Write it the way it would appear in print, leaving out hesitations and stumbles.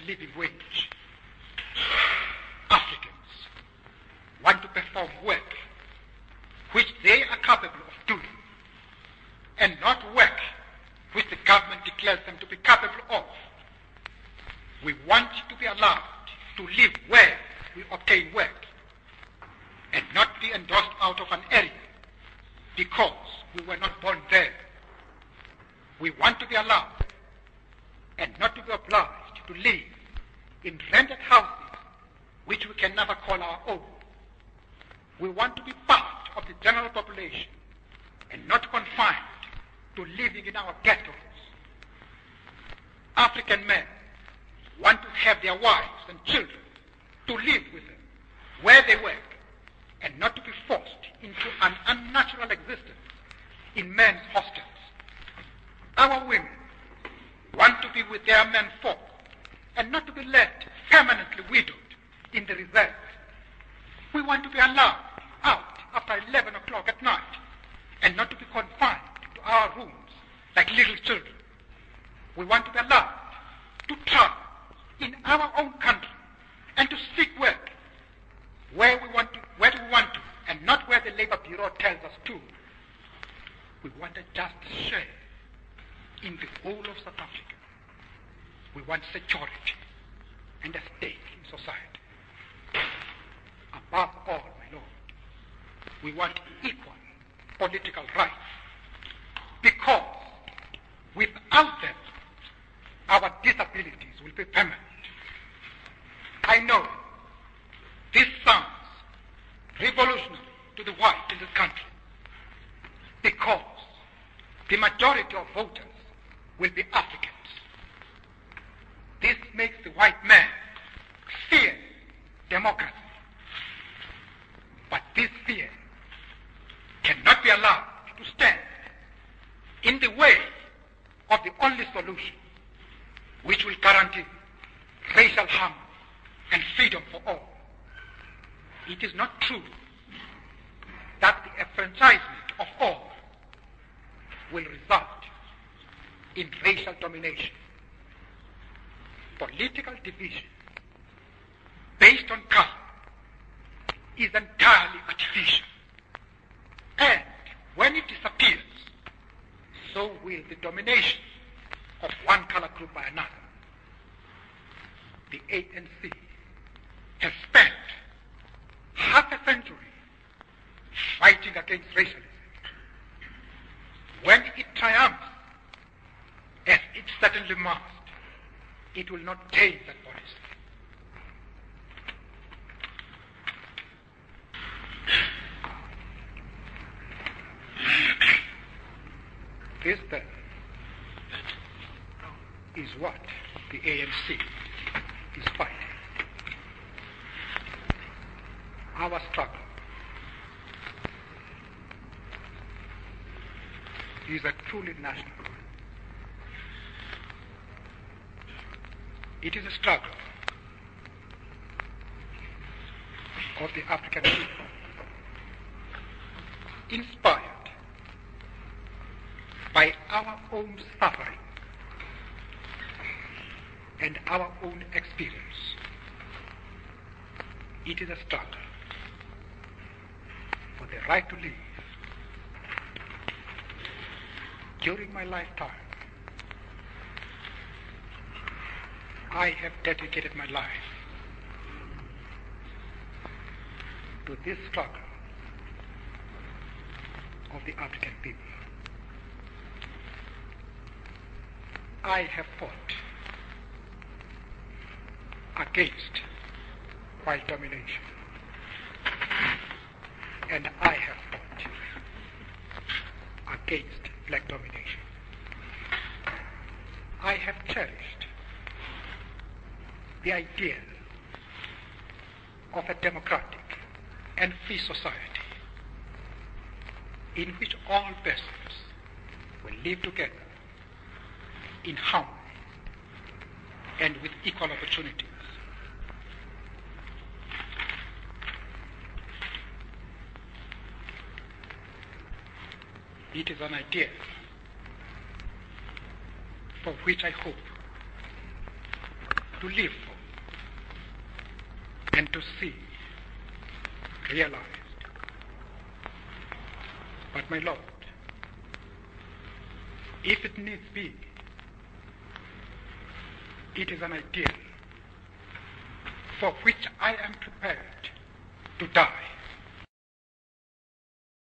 living wage. Africans want to perform work which they are capable of doing, and not work which the government declares them to be capable of. We want to be allowed to live where we obtain work, and not be endorsed out of an area because we were not born there. We want to be allowed and not to be obliged to live in rented houses which we can never call our own. We want to be part of the general population and not confined to living in our ghettos. African men want to have their wives and children to live with them where they work, and not to be forced into an unnatural existence in men's hostels. Our women want to be with their men folk and not to be left permanently widowed in the reserve. We want to be allowed out after 11 o'clock at night and not to be confined to our rooms like little children. We want to be allowed to travel in our own country and to seek work where we want to, and not where the Labor Bureau tells us to. We want a just share in the whole of South Africa. We want security and a stake in society. Above all, my Lord, we want equal political rights, because without them, our disabilities will be permanent. I know this sounds revolutionary to the white in this country, because the majority of voters will be Africans. This makes the white man fear democracy. But this fear cannot be allowed to stand in the way of the only solution which will guarantee racial harmony and freedom for all. It is not true that the enfranchisement of all will result in racial domination. Political division based on color is entirely artificial. And when it disappears, so will the domination of one color group by another. The ANC has spent half a century fighting against racialism. When it triumphs, as it certainly must, it will not change that policy. This, then, is what the ANC is fighting. Our struggle is a truly national one. It is a struggle of the African people, inspired by our own suffering and our own experience. It is a struggle for the right to live. During my lifetime, I have dedicated my life to this struggle of the African people. I have fought against white domination, and I have fought against black domination. I have cherished the idea of a democratic and free society in which all persons will live together in harmony and with equal opportunities. It is an idea for which I hope to live for and to see realized. But my Lord, if it needs be, it is an ideal for which I am prepared to die.